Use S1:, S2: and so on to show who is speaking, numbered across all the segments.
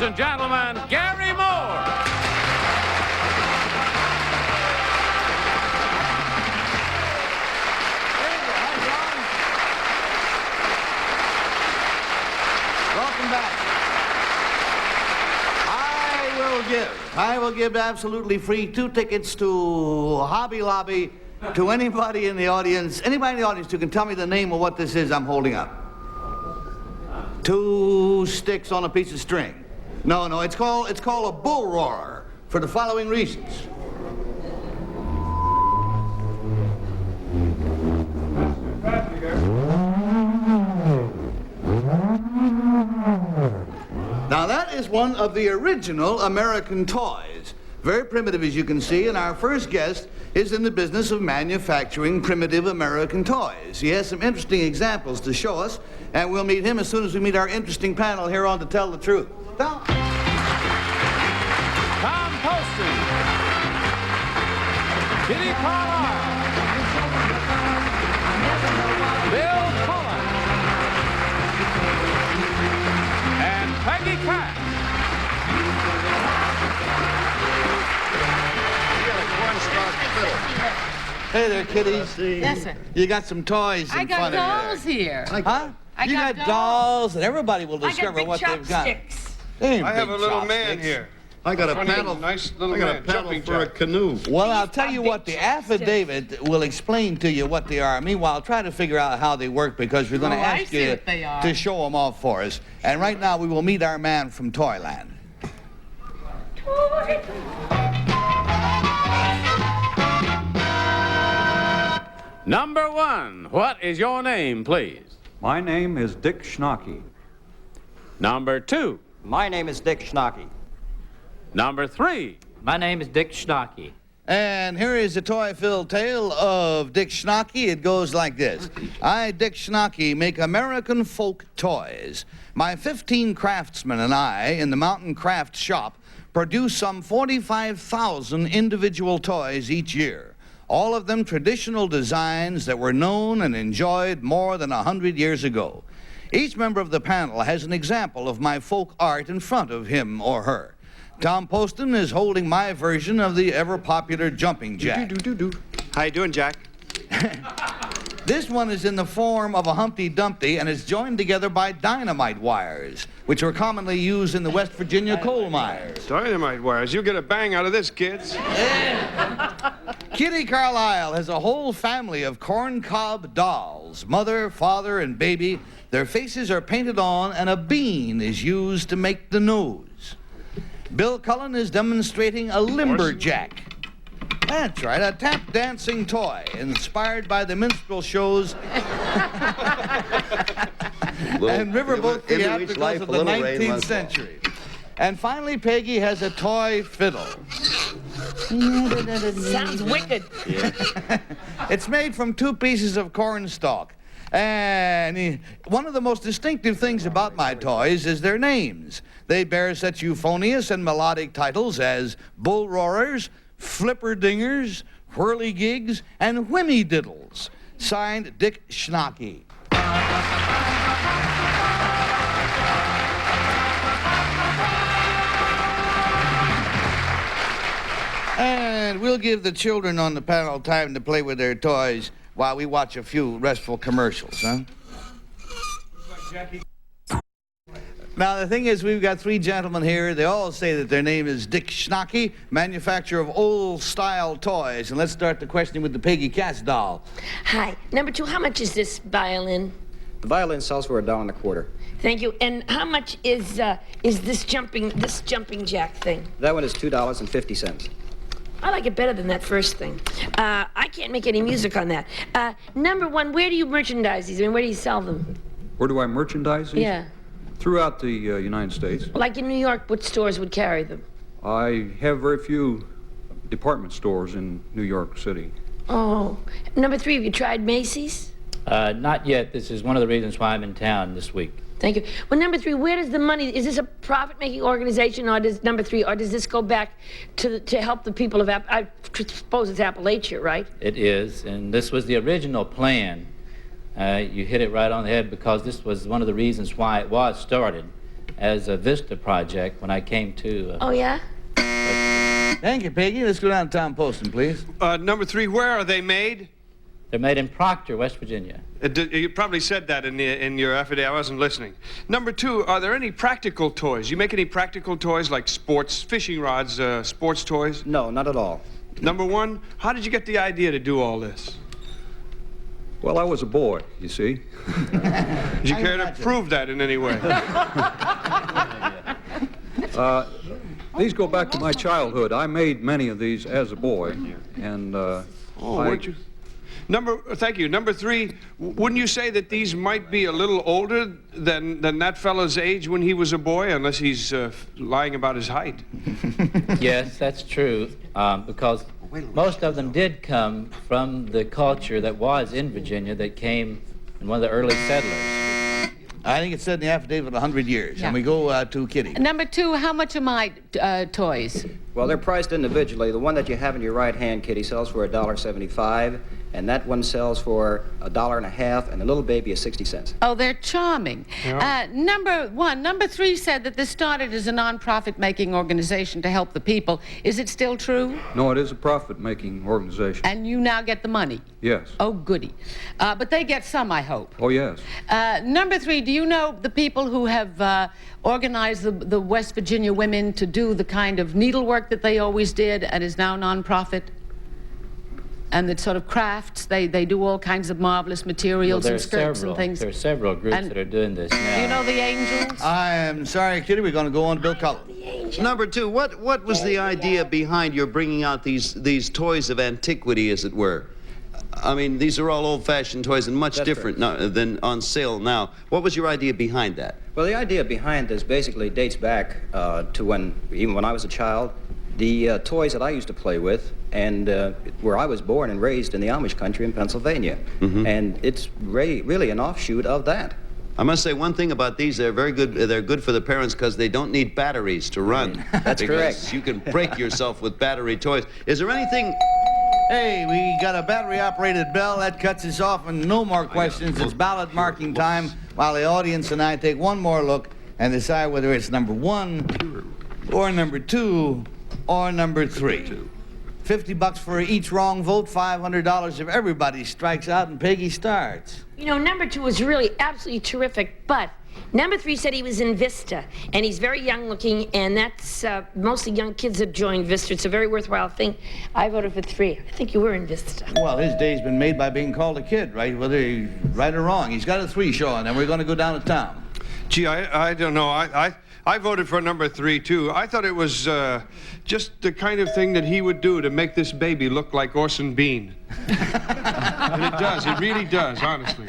S1: and gentlemen, Gary Moore.
S2: I will give absolutely free 2 tickets to Hobby Lobby to anybody in the audience who can tell me the name of what this is I'm holding up. 2 sticks on a piece of string. No, it's called a bull roarer for the following reasons. Now that is one of the original American toys. Very primitive, as you can see, and our first guest is in the business of manufacturing primitive American toys. He has some interesting examples to show us, and we'll meet him as soon as we meet our interesting panel here on To Tell the Truth. Tom
S1: Poston. Kitty Carlisle. Bill Cullen. And Peggy Cass.
S2: Hey there, kiddies.
S3: Yes, sir.
S2: You got some toys in
S3: I got
S2: front of you.
S3: dolls here.
S2: Huh? You got dolls, and everybody will discover what they've got.
S3: I
S4: have a little man here.
S5: I got a paddle.
S4: Nice little
S5: I got a
S4: man,
S5: paddle for a canoe.
S2: Well, I'll tell you what, the affidavit will explain to you what they are. Meanwhile, try to figure out how they work, because we're going to ask you to show them off for us. And right now, we will meet our man from Toyland.
S1: Number 1, what is your name, please?
S6: My name is Dick Schnacke.
S1: Number 2.
S7: My name is Dick Schnacke.
S1: Number 3.
S8: My name is Dick Schnacke.
S2: And here is the toy-filled tale of Dick Schnacke. It goes like this. I, Dick Schnacke, make American folk toys. My 15 craftsmen and I, in the Mountain Craft Shop, produce some 45,000 individual toys each year. All of them traditional designs that were known and enjoyed more than 100 years ago. Each member of the panel has an example of my folk art in front of him or her. Tom Poston is holding my version of the ever-popular jumping jack.
S4: How you doing, Jack?
S2: This one is in the form of a Humpty Dumpty and is joined together by dynamite wires, which were commonly used in the West Virginia coal mines.
S4: Dynamite wires. You'll get a bang out of this, kids.
S2: Kitty Carlisle has a whole family of corncob dolls, mother, father, and baby. Their faces are painted on, and a bean is used to make the nose. Bill Cullen is demonstrating a limberjack. That's right, a tap dancing toy inspired by the minstrel shows and riverboat theatricals of the 19th century. And finally, Peggy has a toy fiddle.
S3: Sounds wicked.
S2: It's made from 2 pieces of cornstalk. And one of the most distinctive things about my toys is their names. They bear such euphonious and melodic titles as Bull Roarers, Flipperdingers, Whirligigs, and Whimmy-diddles. Signed, Dick Schnacke. And we'll give the children on the panel time to play with their toys while we watch a few restful commercials, huh? Now, the thing is, we've got 3 gentlemen here. They all say that their name is Dick Schnacke, manufacturer of old-style toys. And let's start the questioning with the Peggy Cass doll.
S3: Hi. Number 2, how much is this violin?
S7: The violin sells for $1.25.
S3: Thank you. And how much is this jumping jack thing?
S7: That one is $2.50.
S3: I like it better than that first thing. I can't make any music on that. Number 1, where do you merchandise these? I mean, where do you sell them?
S6: Where do I merchandise these?
S3: Yeah.
S6: Throughout the United States.
S3: Like in New York, what stores would carry them?
S6: I have very few department stores in New York City.
S3: Oh. Number 3, have you tried Macy's?
S8: Not yet. This is one of the reasons why I'm in town this week.
S3: Thank you. Well, number 3, where does the money, is this a profit-making organization, or does, number 3, or does this go back to help the people of, I suppose it's Appalachia, right?
S8: It is, and this was the original plan. You hit it right on the head, because this was one of the reasons why it was started. as a Vista project when I came to.
S3: Oh, yeah?
S2: Thank you, Peggy. Let's go down to Tom Poston, please.
S4: Number 3, where are they made?
S8: They're made in Proctor, West Virginia.
S4: You probably said that in your affidavit. I wasn't listening. Number 2, are there any practical toys? You make any practical toys like sports, fishing rods, sports toys?
S7: No, not at all.
S4: Number 1, how did you get the idea to do all this?
S6: Well, I was a boy, you see.
S4: Did you care to prove that in any way?
S6: These go back to my childhood. I made many of these as a boy, and
S4: Weren't you? Thank you. Number 3, wouldn't you say that these might be a little older than that fellow's age when he was a boy, unless he's lying about his height?
S8: Yes, that's true, because most of them did come from the culture that was in Virginia that came in one of the early settlers.
S2: I think it said in the affidavit 100 years.
S9: Yeah.
S2: And we go to Kitty.
S9: Number 2, how much are my toys?
S7: Well, they're priced individually. The one that you have in your right hand, Kitty, sells for $1.75, and that one sells for $1.50, and the little baby is 60 cents.
S9: Oh, they're charming.
S4: Yeah.
S9: Number 3 said that this started as a non-profit-making organization to help the people. Is it still true?
S6: no, it is a profit-making organization.
S9: And you now get the money?
S6: Yes.
S9: Oh, goody. But they get some, I hope.
S6: Oh, yes.
S9: Number 3, do you know the people who have organized the West Virginia women to do the kind of needlework that they always did and is now non-profit? And the sort of crafts, they do all kinds of marvelous materials and skirts and things.
S8: There are several groups
S9: And
S8: that are doing this now.
S9: Do you know the Angels?
S2: I am sorry, Kitty. We're going to go on to Bill Cullen.
S5: Number 2, what was the idea behind your bringing out these toys of antiquity, as it were? I mean, these are all old-fashioned toys and much
S7: That's
S5: different than on sale now. What was your idea behind that?
S7: Well, the idea behind this basically dates back to even when I was a child. The toys that I used to play with, and where I was born and raised in the Amish country in Pennsylvania. And it's really an offshoot of that.
S5: I must say one thing about these, they're very good. They're good for the parents because they don't need batteries to run.
S7: That's
S5: because
S7: correct.
S5: You can break yourself with battery toys. Is there anything...
S2: Hey, we got a battery-operated bell. That cuts us off, and no more questions. It's ballot marking time while the audience and I take one more look and decide whether it's number 1 or number 2 or number 3. $50 for each wrong vote, $500 if everybody strikes out, and Peggy starts.
S3: You know, number 2 was really absolutely terrific, but number 3 said he was in Vista, and he's very young looking, and that's mostly young kids that joined Vista. It's a very worthwhile thing. I voted for 3. I think you were in Vista.
S2: Well, his day's been made by being called a kid, right? Whether he's right or wrong. He's got a 3 showing, and we're going to go down to town.
S4: Gee, I don't know. I voted for number 3, too. I thought it was just the kind of thing that he would do to make this baby look like Orson Bean. And it does. It really does, honestly.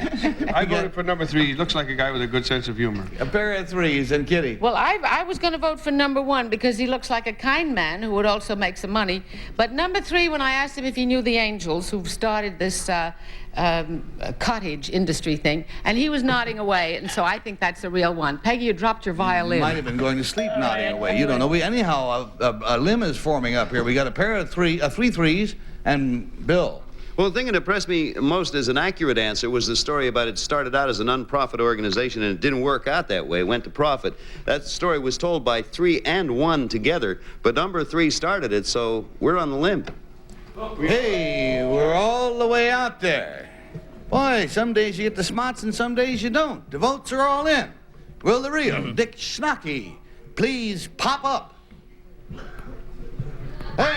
S4: I voted for number 3. He looks like a guy with a good sense of humor.
S2: A pair of 3s, and Kitty.
S9: Well, I was going to vote for number 1 because he looks like a kind man who would also make some money. But number 3, when I asked him if he knew the Angels, who've started this cottage industry thing, and he was nodding away, and so I think that's a real one. Peggy, you dropped your violin.
S2: Might have been going to sleep nodding away. You don't know. Anyhow, a limb is forming up here. We got a pair of 3 3s, and Bill.
S5: Well, the thing that impressed me most as an accurate answer was the story about it started out as a non-profit organization and it didn't work out that way. It went to profit. That story was told by 3 and 1 together, but number 3 started it, so we're on the limb.
S2: Hey, we're all the way out there. Boy, some days you get the smarts and some days you don't. The votes are all in. Will the real Dick Schnacke please pop up? Hey!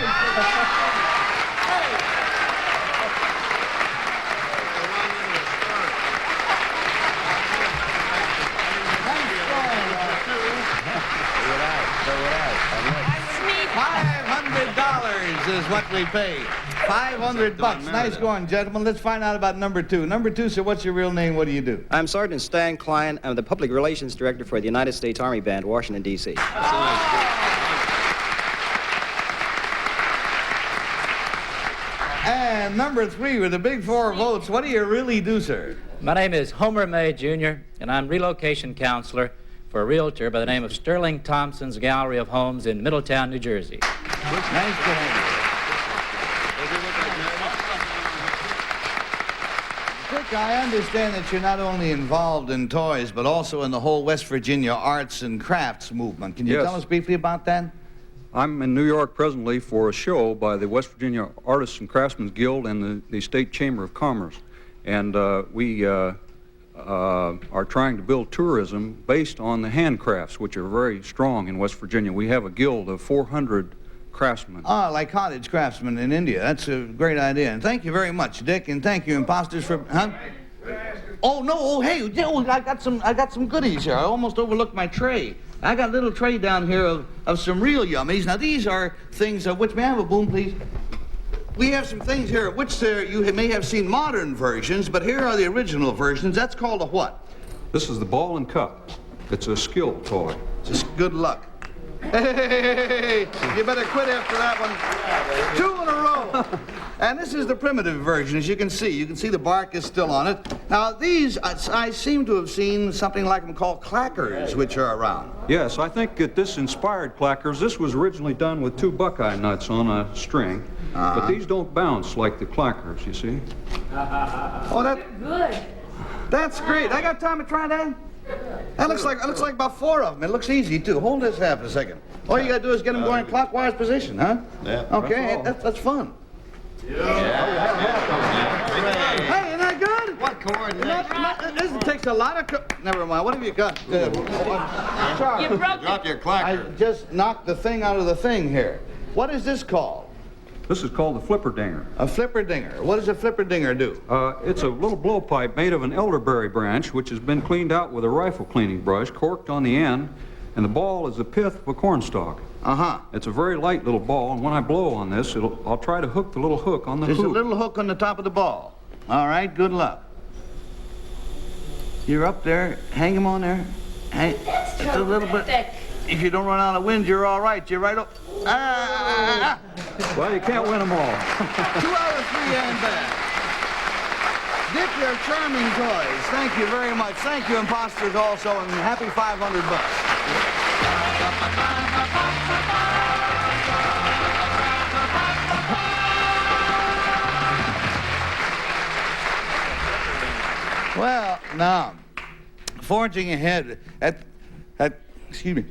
S2: $500 is what we pay. $500. Nice going, gentlemen. Let's find out about number 2. Number 2, sir, what's your real name? What do you do?
S7: I'm Sergeant Stan Klein. I'm the Public Relations Director for the United States Army Band, Washington, D.C.
S2: And number 3 with the big 4 votes, what do you really do, sir?
S8: My name is Homer May, Jr., and I'm relocation counselor for a realtor by the name of Sterling Thompson's Gallery of Homes in Middletown, New Jersey.
S2: Nice going. Quick Dick, I understand that you're not only involved in toys, but also in the whole West Virginia arts and crafts movement. Can you
S6: Yes.
S2: tell us briefly about that?
S6: I'm in New York presently for a show by the West Virginia Artists and Craftsmen's Guild and the State Chamber of Commerce. And we are trying to build tourism based on the handcrafts, which are very strong in West Virginia. We have a guild of 400 craftsmen.
S2: Ah, like cottage craftsmen in India. That's a great idea. And thank you very much, Dick, and thank you, imposters, for... Huh? Oh, no, oh, hey, I got some goodies here. I almost overlooked my tray. I got a little tray down here of some real yummies. Now, these are things of which... May I have a boom, please? We have some things here of which you may have seen modern versions, but here are the original versions. That's called a what?
S6: This is the ball and cup. It's a skill toy.
S2: Just good luck. Hey, you better quit after that one. 2 in a row. And this is the primitive version, as you can see. You can see the bark is still on it. Now, these, I seem to have seen something like them called clackers, which are around.
S6: Yes, I think that this inspired clackers. This was originally done with 2 buckeye nuts on a string, but these don't bounce like the clackers, you see.
S2: Oh, that's great. I got time to try that? That looks like about 4 of them. It looks easy, too. Hold this half a second. All you gotta do is get them going clockwise position, huh?
S5: Yeah.
S2: Okay, that's fun. Hey, isn't that good?
S5: What coordination?
S2: This takes a lot of... Never mind. What have you got? Sorry.
S3: You broke
S5: Drop your
S2: I
S5: clacker.
S2: just knocked the thing out of the thing here. What is this called?
S6: This is called the flipper dinger.
S2: A flipper dinger. What does a flipper dinger do?
S6: It's a little blowpipe made of an elderberry branch, which has been cleaned out with a rifle cleaning brush, corked on the end, and the ball is the pith of a cornstalk.
S2: Uh-huh.
S6: It's a very light little ball, and when I blow on this, I'll try to hook the little hook on the
S2: There's a
S6: hoop.
S2: little hook on the top of the ball. All right, good luck. You're up there. Hang him on there. Hang. It's a little bit. If you don't run out of wind, you're all right. You're right up.
S6: Well, you can't win them all.
S2: 2 out of 3 and back. Dick, they're charming toys. Thank you very much. Thank you, imposters, also, and happy $500. Well, now, forging ahead excuse me.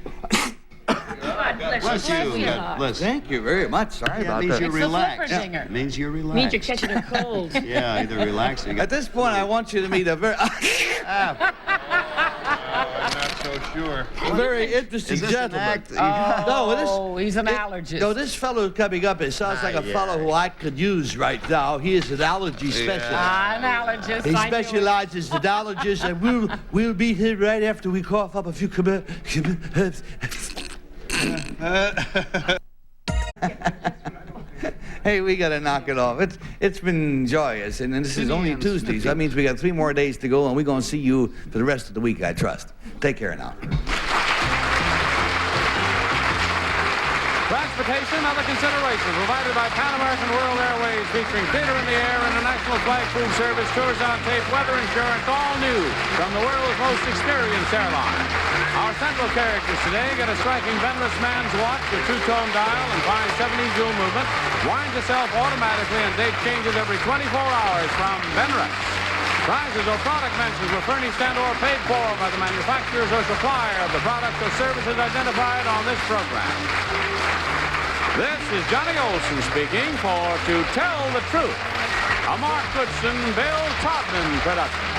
S3: God
S5: Bless you. God bless you.
S2: Thank you very much. Sorry about
S5: means
S2: that.
S5: you're
S9: It's the
S5: relaxed.
S9: flipper dinger.
S5: It means you're relaxed.
S3: means you're catching a cold.
S5: Yeah, either relaxing.
S2: At this point, I want you to meet a very,
S4: I'm not so sure.
S2: very interesting
S5: Is this an
S2: gentleman.
S5: act?
S9: Oh, he's an allergist.
S2: No, this fellow coming up, it sounds like a
S5: yeah.
S2: fellow who I could use right now. He is an allergy specialist.
S9: An allergist.
S2: He
S9: I knew it.
S2: specializes in allergies, and we'll be here right after we cough up a few Hey, we gotta knock it off. It's been joyous, and this is only Tuesday, so that means we got 3 more days to go, and we're gonna see you for the rest of the week, I trust. Take care now.
S1: Transportation, other considerations provided by Pan American World Airways, featuring Theater in the Air, International Flag Food Service, Tours on Tape, weather insurance, all new from the world's most experienced airline. Our central characters today get a striking vendorless man's watch with 2-tone dial and fine 70s dual movement, winds itself automatically, and date changes every 24 hours from Benrex. Prizes or product mentions were furnished and/or paid for by the manufacturers or supplier of the products or services identified on this program. This is Johnny Olson speaking for To Tell the Truth, a Mark Goodson, Bill Todman production.